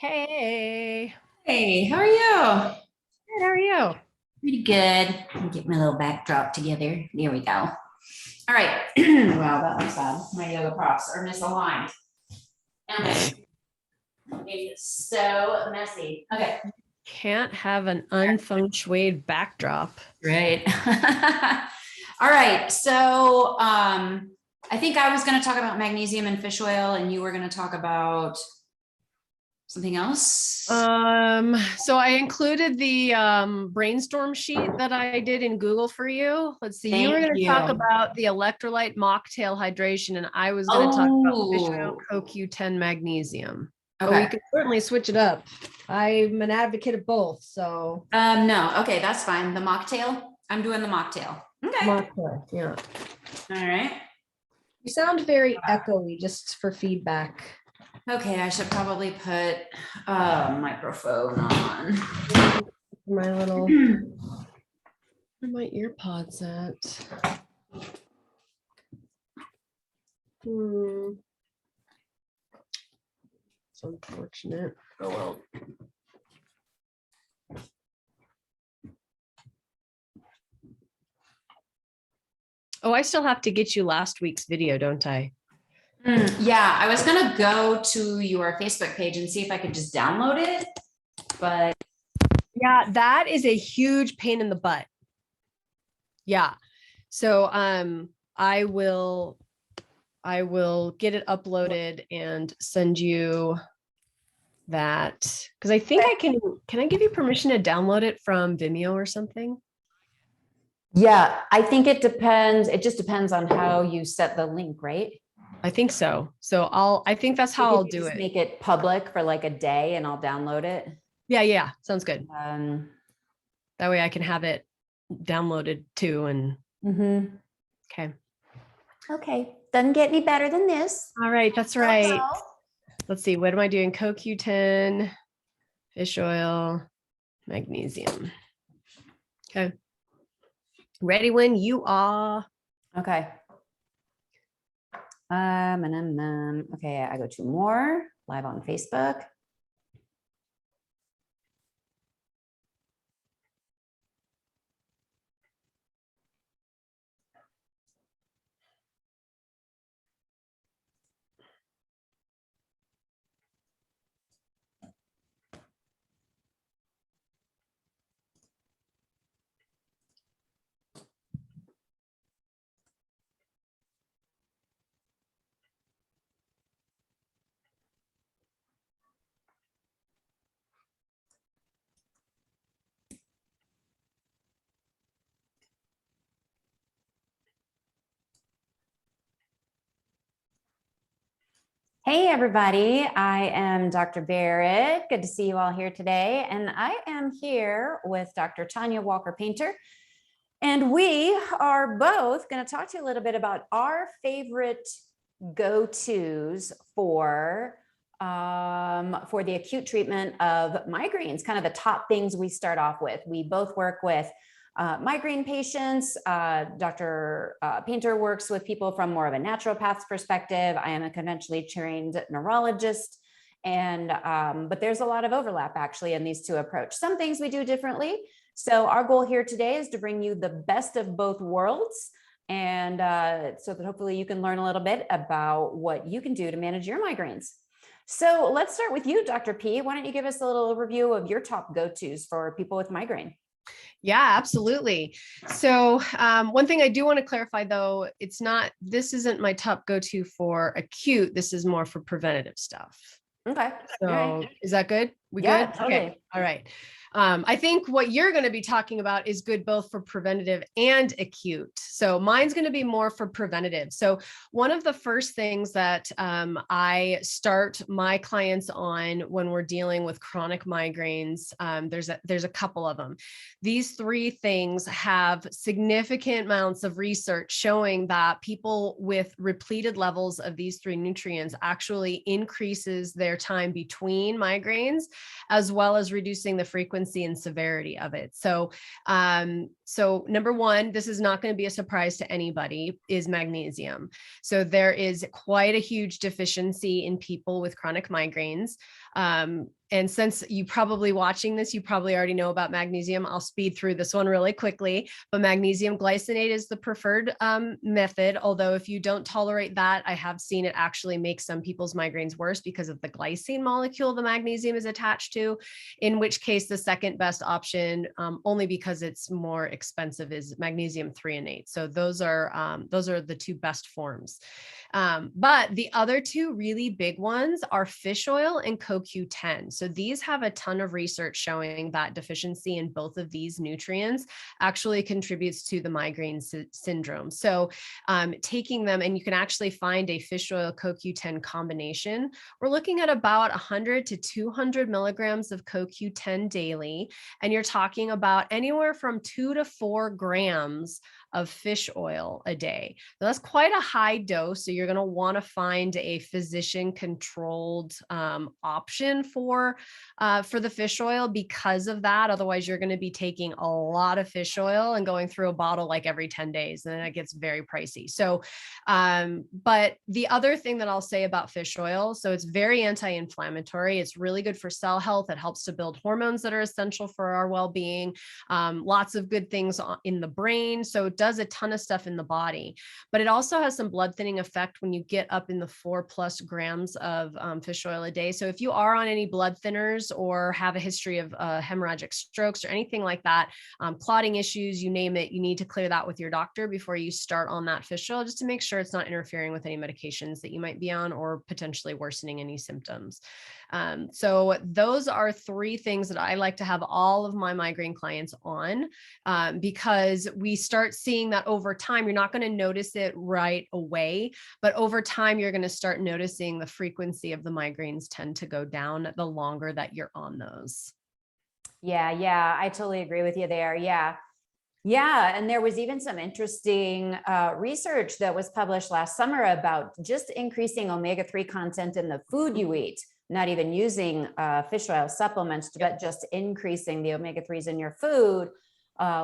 Hey, Hey, how are you? good. How are you? Pretty good. Let me get my little backdrop together. There we go. All right. Wow, that looks bad. My yoga props are misaligned. Okay. It's so messy. Okay. Can't have an unfeng shuied backdrop. Right. All right. So I think I was going to talk about magnesium and fish oil, and you were going to talk about something else. So I included the brainstorm sheet that I did in Google for you. Let's see, you were Thank going to you. talk about the electrolyte mocktail hydration, and I was going to talk about fish oil Oh, CoQ10 magnesium. But we okay. can certainly switch it up. I'm an advocate of both, so No. Okay, that's fine. The mocktail. I'm doing the mocktail. Okay. mocktail, yeah. All right. You sound very echoey, just for feedback. Okay, I should probably put a microphone on. My little, where are my ear pods at? It's unfortunate. Oh well. Oh, I still have to get you last week's video, don't I? Yeah, I was gonna go to your Facebook page and see if I could just download it, but yeah, that is a huge pain in the butt. Yeah. So I will get it uploaded and send you that because I think I can I give you permission to download it from Vimeo or something? Yeah, I think it depends. It just depends on how you set the link, right? I think so. So I think that's how I'll do it. Make it public for like a day and I'll download it. Yeah. Sounds good. That way I can have it downloaded too. And okay. Okay. Doesn't get any better than this. All right. That's right. Let's see. What am I doing? CoQ10, fish oil, magnesium. Okay. Ready when you are. Okay. Okay, I go to more live on Facebook. Hey, everybody. I am Dr. Barrett. Good to see you all here today. And I am here with Dr. Tanya Walker-Paynter. And we are both going to talk to you a little bit about our favorite go-tos for the acute treatment of migraines, kind of the top things we start off with. We both work with migraine patients. Dr. Paynter works with people from more of a naturopath's perspective. I am a conventionally trained neurologist, and but there's a lot of overlap actually in these two approaches. Some things we do differently. So our goal here today is to bring you the best of both worlds, and so that hopefully you can learn a little bit about what you can do to manage your migraines. So let's start with you, Dr. P. Why don't you give us a little overview of your top go-tos for people with migraine? Yeah, absolutely. So one thing I do want to clarify, though, this isn't my top go-to for acute. This is more for preventative stuff. Okay. So is that good? We Yeah, good? totally. Okay. All right. I think what you're going to be talking about is good both for preventative and acute. So mine's going to be more for preventative. So one of the first things that I start my clients on when we're dealing with chronic migraines, there's a couple of them. These three things have significant amounts of research showing that people with repleted levels of these three nutrients actually increases their time between migraines, as well as reducing the frequency and severity of it. So, so number one, this is not going to be a surprise to anybody, is magnesium. So there is quite a huge deficiency in people with chronic migraines. And since you probably watching this, you probably already know about magnesium. I'll speed through this one really quickly, but magnesium glycinate is the preferred method. Although if you don't tolerate that, I have seen it actually make some people's migraines worse because of the glycine molecule the magnesium is attached to, in which case the second best option, only because it's more expensive, is magnesium threonate. So those are the two best forms. But the other two really big ones are fish oil and CoQ10. So these have a ton of research showing that deficiency in both of these nutrients actually contributes to the migraine syndrome. So taking them, and you can actually find a fish oil CoQ10 combination. We're looking at about 100 to 200 milligrams of CoQ10 daily. And you're talking about anywhere from 2 to 4 grams of fish oil a day. Now, that's quite a high dose. So you're going to want to find a physician controlled option for the fish oil because of that. Otherwise, you're going to be taking a lot of fish oil and going through a bottle like every 10 days. And then it gets very pricey. So, but the other thing that I'll say about fish oil, so it's very anti-inflammatory. It's really good for cell health. It helps to build hormones that are essential for our well-being. Lots of good things in the brain. So it does a ton of stuff in the body, but it also has some blood thinning effect when you get up in the 4+ grams of fish oil a day. So if you are on any blood thinners or have a history of hemorrhagic strokes or anything like that, clotting issues, you name it, you need to clear that with your doctor before you start on that fish oil, just to make sure it's not interfering with any medications that you might be on or potentially worsening any symptoms. So those are 3 things that I like to have all of my migraine clients on, because we start seeing that over time. You're not going to notice it right away, but over time, you're going to start noticing the frequency of the migraines tend to go down the longer that you're on those. Yeah, I totally agree with you there. Yeah. And there was even some interesting research that was published last summer about just increasing omega-3 content in the food you eat, not even using fish oil supplements, but just increasing the omega-3s in your food,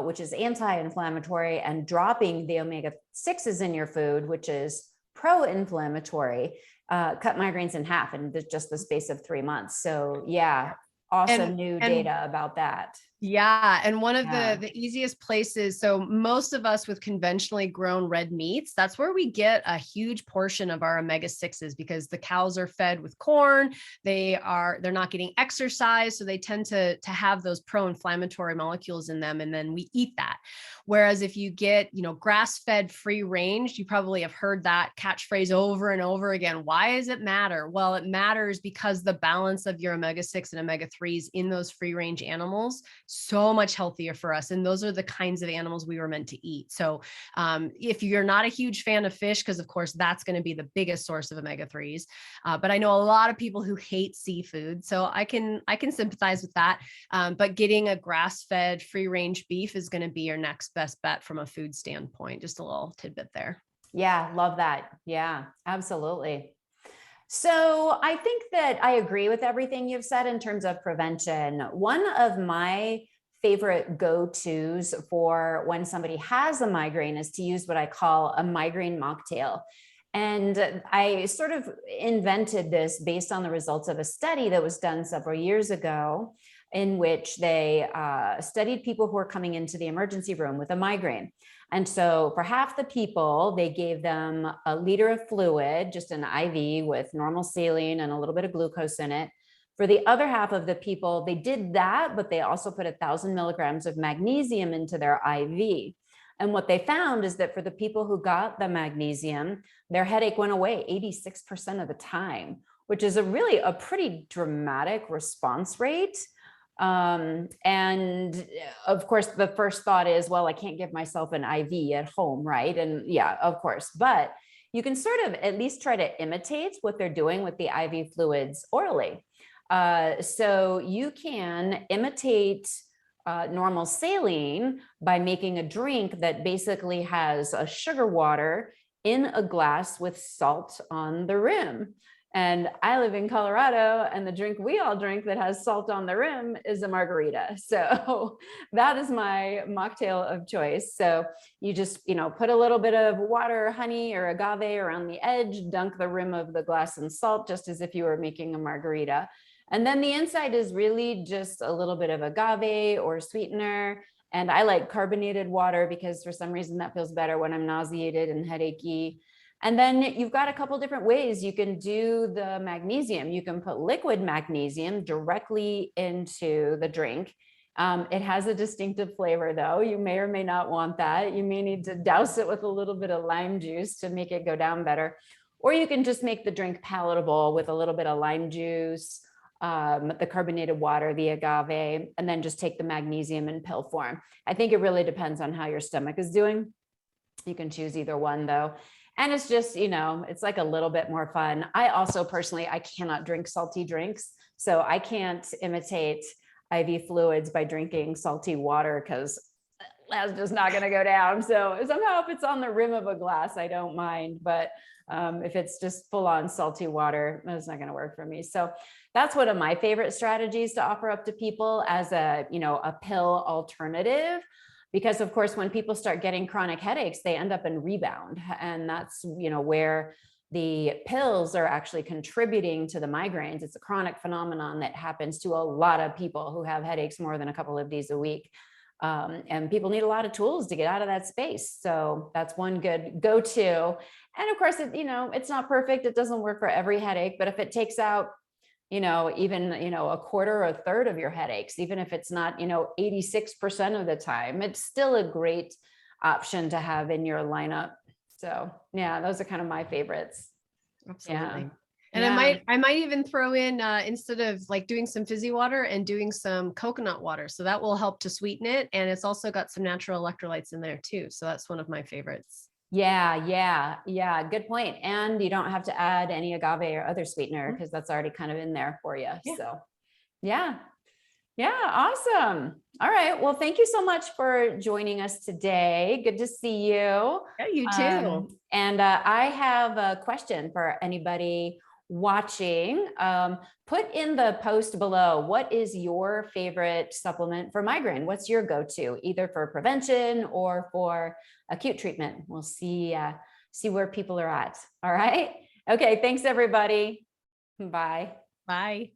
which is anti-inflammatory, and dropping the omega-6s in your food, which is pro-inflammatory, cut migraines in half in just the space of 3 months. So yeah, awesome new data about that. Yeah. And one of the easiest places, so most of us with conventionally grown red meats, that's where we get a huge portion of our omega-6s, because the cows are fed with corn. They're not getting exercise. So they tend to have those pro-inflammatory molecules in them. And then we eat that. Whereas if you get, grass-fed free range, you probably have heard that catchphrase over and over again. Why does it matter? Well, it matters because the balance of your omega-6 and omega-3s in those free range animals, so much healthier for us. And those are the kinds of animals we were meant to eat. So if you're not a huge fan of fish, because of course that's going to be the biggest source of omega-3s, but I know a lot of people who hate seafood, so I can sympathize with that. But getting a grass-fed free range beef is going to be your next best bet from a food standpoint. Just a little tidbit there. Yeah, love that. Yeah, absolutely. So I think that I agree with everything you've said in terms of prevention. One of my favorite go-tos for when somebody has a migraine is to use what I call a migraine mocktail. And I sort of invented this based on the results of a study that was done several years ago, in which they studied people who were coming into the emergency room with a migraine. And so for half the people, they gave them a liter of fluid, just an IV with normal saline and a little bit of glucose in it. For the other half of the people, they did that, but they also put 1,000 milligrams of magnesium into their IV. And what they found is that for the people who got the magnesium, their headache went away 86% of the time, which is really a pretty dramatic response rate. And of course, the first thought is, well, I can't give myself an IV at home, right? And yeah, of course, but you can sort of at least try to imitate what they're doing with the IV fluids orally. So you can imitate normal saline by making a drink that basically has a sugar water in a glass with salt on the rim. And I live in Colorado, and the drink we all drink that has salt on the rim is a margarita. So that is my mocktail of choice. So you just, put a little bit of water, honey, or agave around the edge, dunk the rim of the glass in salt, just as if you were making a margarita. And then the inside is really just a little bit of agave or sweetener. And I like carbonated water because for some reason that feels better when I'm nauseated and headachy. And then you've got a couple different ways you can do the magnesium. You can put liquid magnesium directly into the drink. It has a distinctive flavor though. You may or may not want that. You may need to douse it with a little bit of lime juice to make it go down better. Or you can just make the drink palatable with a little bit of lime juice, the carbonated water, the agave, and then just take the magnesium in pill form. I think it really depends on how your stomach is doing. You can choose either one though. And it's just, you know, it's like a little bit more fun. I also personally, I cannot drink salty drinks. So I can't imitate IV fluids by drinking salty water because that's just not going to go down. So somehow if it's on the rim of a glass, I don't mind. But if it's just full on salty water, it's not going to work for me. So that's one of my favorite strategies to offer up to people as a, you know, a pill alternative. Because of course, when people start getting chronic headaches, they end up in rebound. And that's, you know, where the pills are actually contributing to the migraines. It's a chronic phenomenon that happens to a lot of people who have headaches more than a couple of days a week. And people need a lot of tools to get out of that space. So that's one good go-to. And of course, it, you know, it's not perfect. It doesn't work for every headache, but if it takes out, you know, even, you know, a quarter or a third of your headaches, even if it's not, you know, 86% of the time, it's still a great option to have in your lineup. So yeah, those are kind of my favorites. Absolutely. Yeah. And Yeah. I might even throw in, instead of like doing some fizzy water and doing some coconut water. So that will help to sweeten it. And it's also got some natural electrolytes in there too. So that's one of my favorites. Yeah. Good point. And you don't have to add any agave or other sweetener because that's already kind of in there for you. Yeah. So yeah. Awesome. All right. Well, thank you so much for joining us today. Good to see you. Yeah, you too. And I have a question for anybody watching. Put in the post below, what is your favorite supplement for migraine? What's your go-to, either for prevention or for acute treatment? We'll see where people are at. All right. Okay. Thanks, everybody. Bye. Bye.